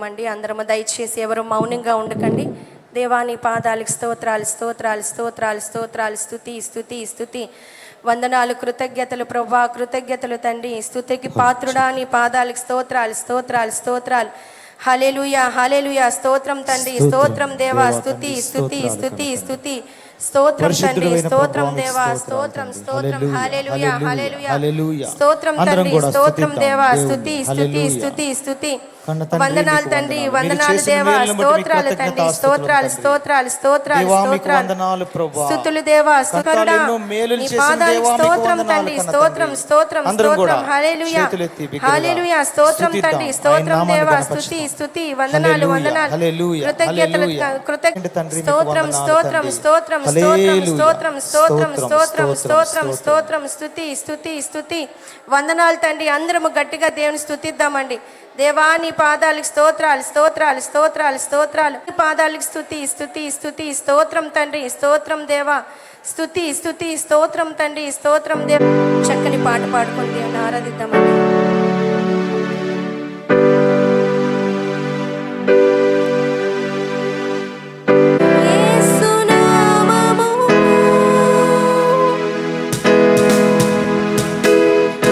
మండి అందరము దయచేసి ఎవరు మౌనంగా ఉండకండి. దేవాని పాదాలకు స్తోత్రాలు స్తోత్రాలు స్తోత్రాలు స్తోత్రాలు స్తుతి స్తుతి స్తుతి వందనాలు కృతజ్ఞతలు ప్రభువా, కృతజ్ఞతలు తండ్రి. స్తుతికి పాత్రుడా, నీ పాదాలకు స్తోత్రాలు స్తోత్రాలు స్తోత్రాలు. హల్లెలూయా హల్లెలూయా. స్తోత్రం తండ్రి, స్తోత్రం దేవా, స్తుతి స్తుతి స్తుతి స్తుతి స్తోత్రం తండ్రి, స్తోత్రం దేవా, స్తోత్రం స్తోత్రం. హల్లెలూయా హల్లెలూయా. స్తోత్రం తండ్రి, స్తోత్రం దేవా, స్తుతి స్తుతి స్తుతి స్తుతి. వందనాలు తండ్రి, వందనాలు దేవా, స్తోత్రాలు తండ్రి, స్తోత్రాలు స్తోత్రాలు స్తోత్రాలు స్తోత్రాలు. స్తుతులు దేవా, స్తుతుడా, నీ పాదాలకు స్తోత్రం తండ్రి, స్తోత్రం స్తోత్రం స్తోత్రం. హల్లెలూయా హల్లెలూయా. స్తోత్రం తండ్రి, స్తోత్రం దేవా, స్తుతి స్తుతి. వందనాలు వందనాలు కృతజ్ఞతలు స్తోత్రం స్తోత్రం స్తోత్రం స్తోత్రం స్తోత్రం స్తోత్రం స్తోత్రం స్తోత్రం స్తోత్రం. స్తుతి స్తుతి స్తుతి. వందనాలు తండ్రి. అందరము గట్టిగా దేవుని స్తుతిద్దామండి. దేవా నీ పాదాలకు స్తోత్రాలు స్తోత్రాలు స్తోత్రాలు స్తోత్రాలు. నీ పాదాలకు స్తుతి స్తుతి స్తుతి. స్తోత్రం తండ్రి, స్తోత్రం దేవా, స్తుతి స్తుతి. స్తోత్రం తండ్రి, స్తోత్రం దేవ. చక్కని పాట పాడుకొని దేవుని ఆరాధిద్దామండి.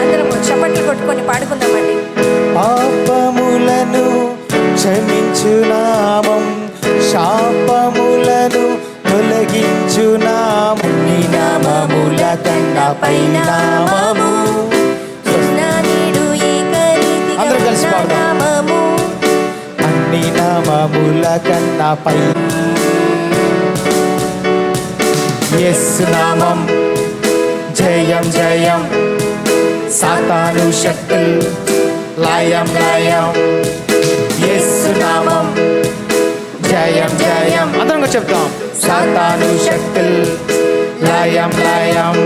అందరము చప్పట్లు కొట్టుకొని పాడుకుందామండి. పాపములను క్షమించు నామం, శాపములను తొలగించు నామం, నీ నామముల కన్నా పై నామము. అందరూ కలిసి పాడదాము. అన్ని నామముల కన్నా పై యేసు నామం. జయం జయం. సాతాను శక్తులు లయం లయం. యేసు నామం. జయం జయం. అందరం చెప్తాం. సాతాను శక్తులు లయం లయం.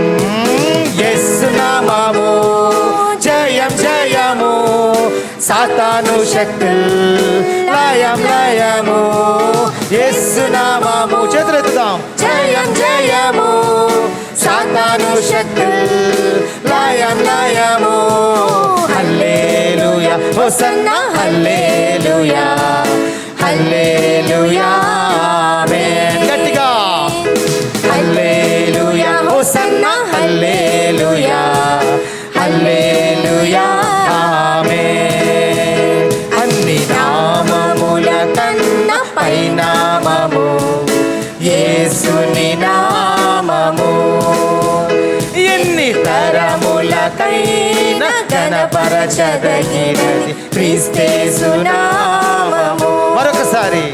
యేసు నామము. జయం జయము. సాతాను శక్తులు లయం లయము. యేసు నామము. చేతులెత్తుదాం. జయం జయము. సాతాను శక్తులు లయం లయము. హల్లెలూయా హోసన్నా హల్లెలూయా హల్లెలూయా ఆమేన్. గట్టిగా హల్లెలూయా హోసన్నా హల్లెలూయా హల్లెలూయా ఆమేన్. అన్ని నామముల కన్నా పై నామము యేసుని నామము. ఎన్ని తరములకైనా ఘనపరచదగినది క్రీస్తేసు నామము. మరొకసారి.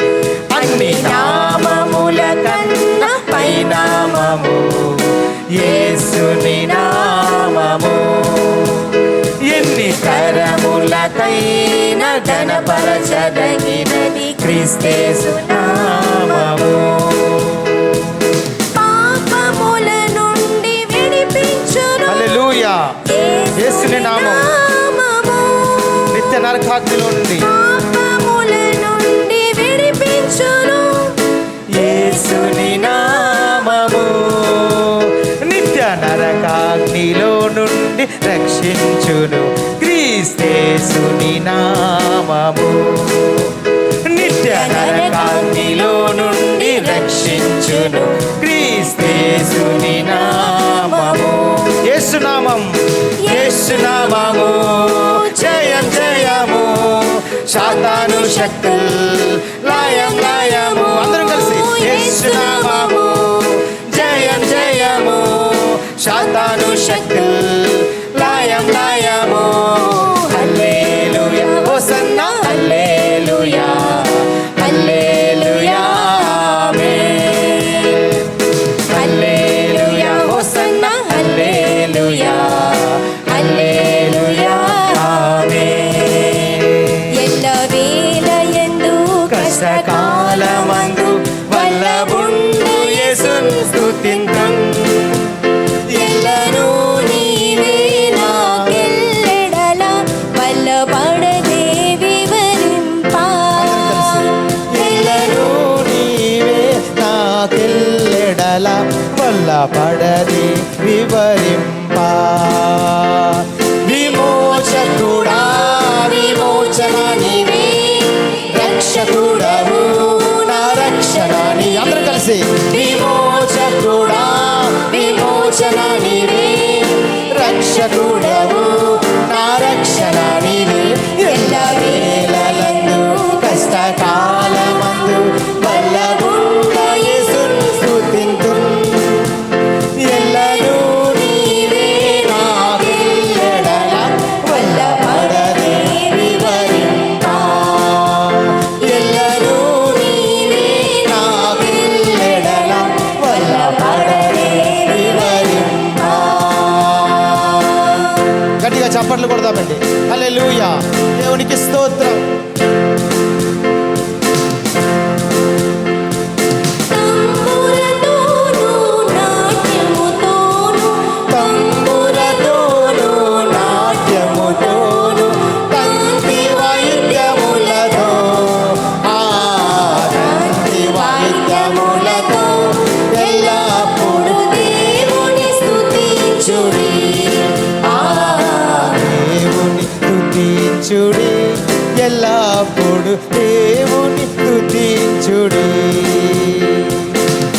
అన్ని నామముల కన్నా పై నామము యేసుని నామము. ఎన్ని తరములకైనా ఘనపరచదగినది క్రీస్తేసు నామము. హల్లెలూయా. యేసుని నామం నిత్య నరకాగ్నిలో నుండి విడిపించును. యేసుని నామము నిత్య నరకాగ్నిలో నుండి రక్షించును. క్రీస్తేసుని నామము నిత్య నరకాగ్నిలో నుండి రక్షించును. క్రీస్తేసుని నామము. యేసు నామం. యేసు నామము. జయం జయము. సాతాను శక్తులు లయం లయము. అందరం కలిసి. యేసు నామము. జయం జయము. సాతాను శక్తులు లయం లయము. హల్లెలూయా హోసన్నా హల్లెలూయా హల్లెలూయా ఆమేన్. హల్లెలూయా హోసన్నా హల్లెలూయా హల్లెలూయా ఆమేన్. ఎల్లవేళ యందు కష్టకాలమందు వల్లభుండు యేసును స్తుతింతుం. ఎల్లనూ నీ కలిసి విమోచకుడా విమోచన నీవే, రక్షకుడవు నా రక్షణ నీవే. ఎల్ల వేళలందు కష్టకాలమందు బల్లగుండ యేసును స్తుతింతును. ఎల్లనూ నీవే నాకెల్లెడల వల్లపడదే వివరింపా. ఎల్లనూ నీవే నాకెల్లెడల వల్లపడదే వివరింపా. గట్టిగా చప్పట్లు కొడదామండి. హల్లెలూయా, దేవునికి స్తోత్రం. తంబురతోను నాట్యముతోను తంతి వాయిద్యములతో, ఆ తంతి వాయిద్యములతో ఎల్లప్పుడు దేవుని స్తుతించుడి. దేవుని స్తుతించుడి, ఎల్లప్పుడు దేవుని స్తుతించుడి.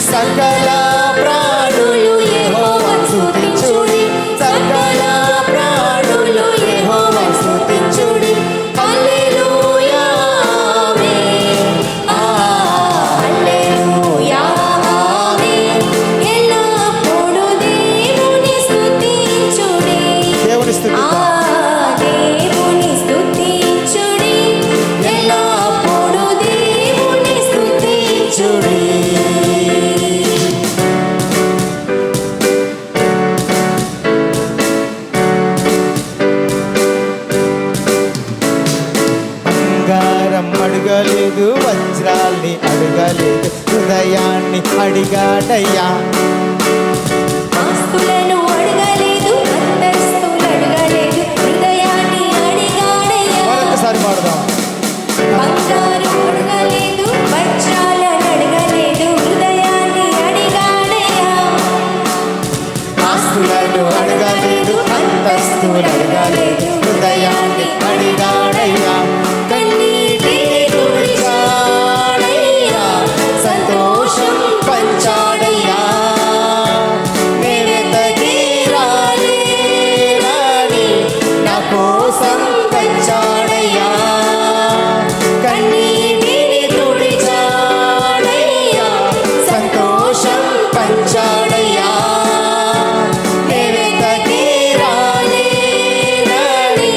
సకల ప్రాణులు యెహోవాను స్తుతించుడి, సకల ప్రాణులు యెహోవాను స్తుతించుడి. హల్లెలూయా ఆమేన్. హల్లెలూయా ఆమేన్. ఎల్లప్పుడూ దేవుని స్తుతించుడి. దేవుని స్తుతిద్దాం. దేవుని స్తుతించుడి. ఎల్లప్పుడూ దేవుని స్తుతించుడి. బంగారం అడగలేదు, వజ్రాల్ని అడగలేదు, హృదయాన్ని అడిగాడయ్యా. ఆస్తులను అడగలేదు, అంతస్తులు అడగలేదు, హృదయాన్ని అడిగాడయ్యా. మరొకసారి పాడదాం. బంగారం అడగలేదు, వజ్రాలను అడగలేదు, హృదయాన్ని అడిగాడయ్యా. ఆస్తులను అడగలేదు, అంతస్తులు అడగలేదు, హృదయాన్ని అడిగాడయ్యా. కన్నీటిని తుడిచాడయ్యా, సంతోషం పంచాడయ్యా. నేనెతకి రాలేనని నా కోసం వచ్చాడయ్యా. కన్నీటిని తుడిచాడయ్యా, సంతోషం పంచాడయ్యా. నేనెతకి రాలేనని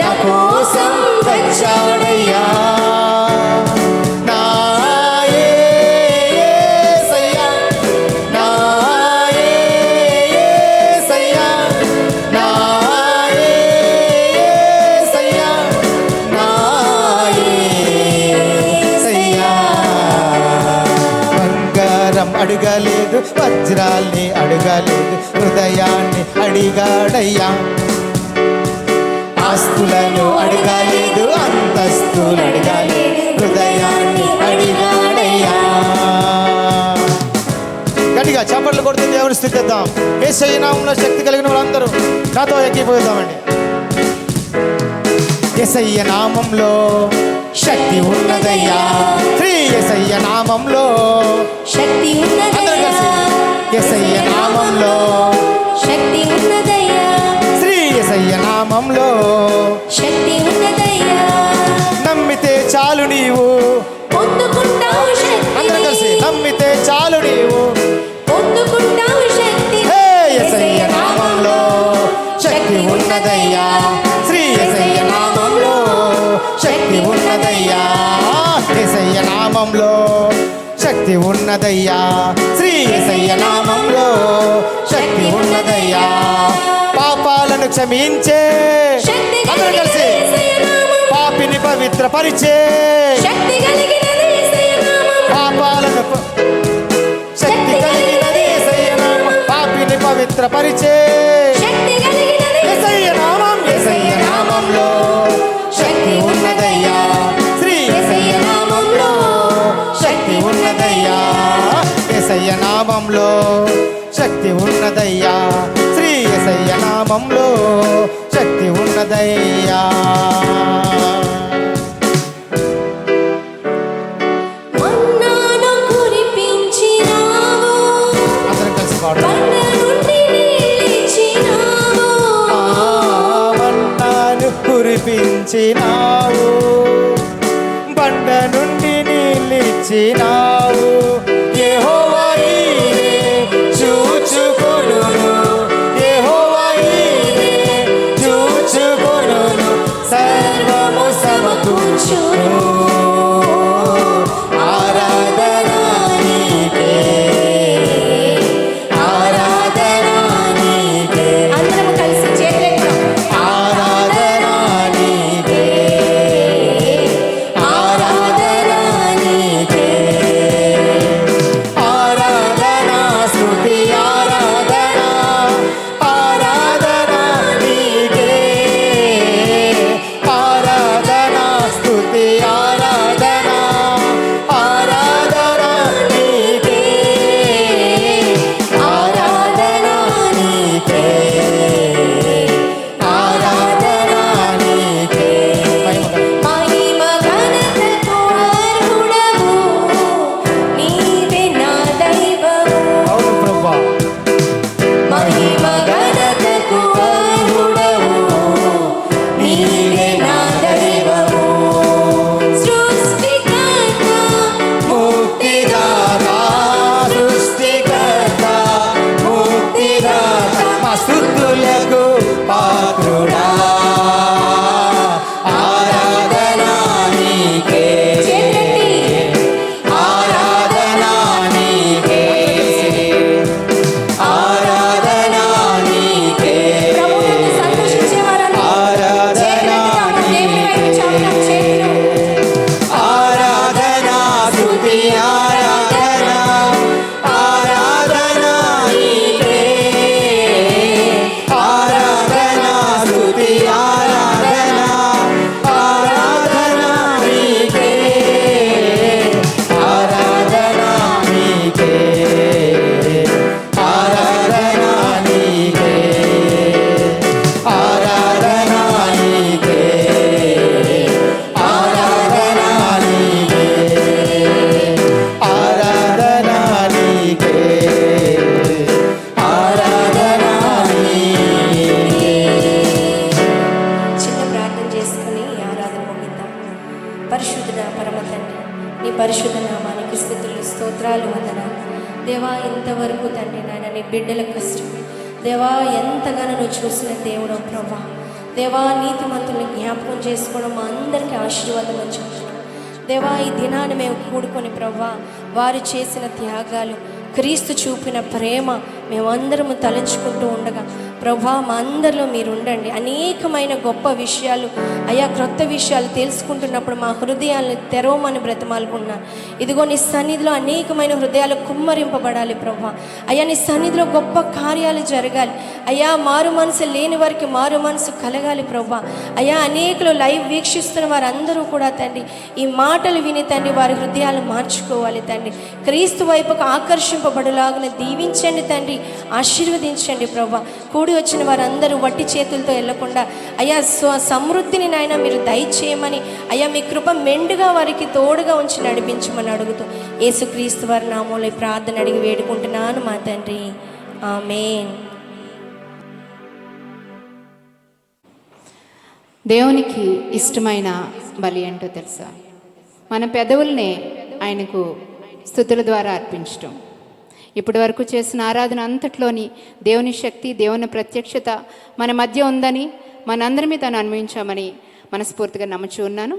నా కోసం వచ్చాడయ్యా. నా యేసయ్యా, నా యేసయ్యా, నా యేసయ్యా, నా యేసయ్యా. బంగారం అడగలేదు, వజ్రాల్ని అడగలేదు, హృదయాన్ని అడిగాడయ్యా. ఆస్తులను అడగలేదు, అంతస్తులు అడగలేదు, హృదయాన్ని అడిగాడయ్యా. గట్టిగా చప్పట్లు కొడుతూ దేవుని స్తుతిద్దాం. యేసయ్య నామములో శక్తి కలిగిన వాళ్ళందరూ నాతో ఎక్కిపోదామండి. యేసయ్య నామంలో శక్తి ఉన్నదయ్యా, శ్రీ యేసయ్య నామంలో శక్తి అందరూ ఉన్నదయ్యా. కలిసి. యేసయ్య నామంలో శక్తి ఉన్నదయ్యా. శ్రీ యేసయ్య నామంలో శక్తి ఉన్నదయ్యా. నమ్మితే చాలు నీవు, పొందుకుంటావు అందరూ కలిసి. శక్తిని. నమ్మితే చాలు నీవు, పొందుకుంటావు శక్తిని. హే యేసయ్య నామంలో శక్తి ఉన్నదయ్యా, శ్రీ యేసయ్య నామంలో శక్తి ఉన్నదయ్యా. యేసయ్య నామంలో శక్తి ఉన్నదయ్యా, శ్రీ యేసయ్య నామంలో శక్తి ఉన్నదయ్యా. పాపాలను క్షమించే, శక్తి అందరూ కలిసి. యేసయ్య నామం. పాపిని పవిత్రపరిచే, శక్తి కలిగినది యేసయ్య నామం. పాపాలను శక్తి కలిగినది యేసయ్య నామం. పాపిని పవిత్రపరిచే శక్తి కలిగినది యేసయ్య నామం. యేసయ్య నామంలో శక్తి ఉన్నదయ్యా, శ్రీ యేసయ్య నామంలో శక్తి ఉన్నదయ్యా. యేసయ్య నామంలో శక్తి ఉన్నదయ్యా, శ్రీ యేసయ్య నామంలో శక్తి ఉన్నదయ్యా. మన్నాను కురిపించిన పెంచినావు, బండ నుండి నీళ్ళిచ్చినావు. యెహోవా ఈరే చూచుకొనును, యెహోవా ఈరే చూచుకొనును, సర్వము సమకూర్చును. ఆరాధన నీకే, ఆరాధన నీకే, అందరం కలిసి చేతులెత్తాం. ఆరాధన నీకే, ఆరాధన నీకే, ఆరాధన స్తుతి ఆరాధన, ఆరాధన నీకే, ఆరాధన స్తుతి ఆరాధన, ఆరాధన నీకే, ఆరాధన నీకే, ఆరాధన నీకే. మహిమ ఘనతకు అర్హుడవు, నీవే నా దైవము. అవును ప్రభువా, మహిమ ఘనతకు అర్హుడవు, నీవే నా దైవము. సృష్టికర్త, ముక్తిదాత, సృష్టికర్త, ముక్తిదాత, మా స్తుతులకు పాత్రుడా, ఆరాధన నీకే, చేతులెత్తి ఆరాధన నీకే, ఆరాధన నీకే, ప్రభువునందు సంతోషించేవారందరూ ఆరాధన చేతులెత్తుదాం. దేవుని వైపు చాపుదాం చేతులు. ఆరాధన స్తుతి ఆరాధన, ఆరాధన నీకే, ఆరాధన స్తుతి ఆరాధన, ఆరాధన నీకే, ఆరాధన నీకే, ఆరాధన నీకే, ఆరాధన నీకే, ఆరాధన నీకే, ఆరాధన నీకే, ఆరాధన నీకే. చిన్న ప్రార్థన చేసుకుని ఈ ఆరాధన ముగిద్దాం. పరిశుద్ధుడ పరమ తండ్రి, నీ పరిశుద్ధ నామానికి స్తుతులు స్తోత్రాలు వందనాలు. దేవా, ఇంతవరకు తండ్రి నాయన నీ బిడ్డల కష్టం దేవా ఎంతగానో నువ్వు చూసిన దేవుడు ప్రభా. దేవా, నీతిమంతుల్ని జ్ఞాపకం చేసుకోవడం మా అందరికీ ఆశీర్వాదం అని చెప్తున్నాం. దేవా, ఈ దినాన్ని మేము కూడుకొని ప్రభా వారు చేసిన త్యాగాలు, క్రీస్తు చూపిన ప్రేమ మేమందరము తలంచుకుంటూ ఉండగా ప్రభా మా అందరిలో మీరు ఉండండి. అనేకమైన గొప్ప విషయాలు అయా క్రొత్త విషయాలు తెలుసుకుంటున్నప్పుడు మా హృదయాలను తెరవమని బ్రతమాలుకున్నాను. ఇదిగో నీ సన్నిధిలో అనేకమైన హృదయాలు కుమ్మరింపబడాలి ప్రభా. అయ్యా నీ సన్నిధిలో గొప్ప కార్యాలు జరగాలి అయ్యా. మారు మనసు లేని వారికి మారు మనసు కలగాలి ప్రభా. అయ్యా, అనేకులు లైవ్ వీక్షిస్తున్న వారందరూ కూడా తండ్రి ఈ మాటలు విని తండ్రి వారి హృదయాలు మార్చుకోవాలి తండ్రి. క్రీస్తు వైపుకు ఆకర్షింపబడులాగున దీవించండి తండ్రి, ఆశీర్వదించండి ప్రభా. కూడి వచ్చిన వారందరూ వట్టి చేతులతో వెళ్లకుండా అయ్యా సమృద్ధిని నాయన మీరు దయచేయమని అయ్యా మీ కృప మెండుగా వారికి తోడుగా ఉంచి నడిపించమని అడుగుతూ యేసుక్రీస్తు వారి నామములో ఈ ప్రార్థన అడిగి వేడుకుంటున్నాను మా తండ్రి, ఆమేన్. దేవునికి ఇష్టమైన బలి ఏంటో తెలుసా? మన పెదవుల్నే ఆయనకు స్తుతుల ద్వారా అర్పించటం. ఇప్పటి వరకు చేసిన ఆరాధన అంతట్లోని దేవుని శక్తి, దేవుని ప్రత్యక్షత మన మధ్య ఉందని మనందరి మీద అన్వయించామని మనస్ఫూర్తిగా నమ్ముచూ ఉన్నాను.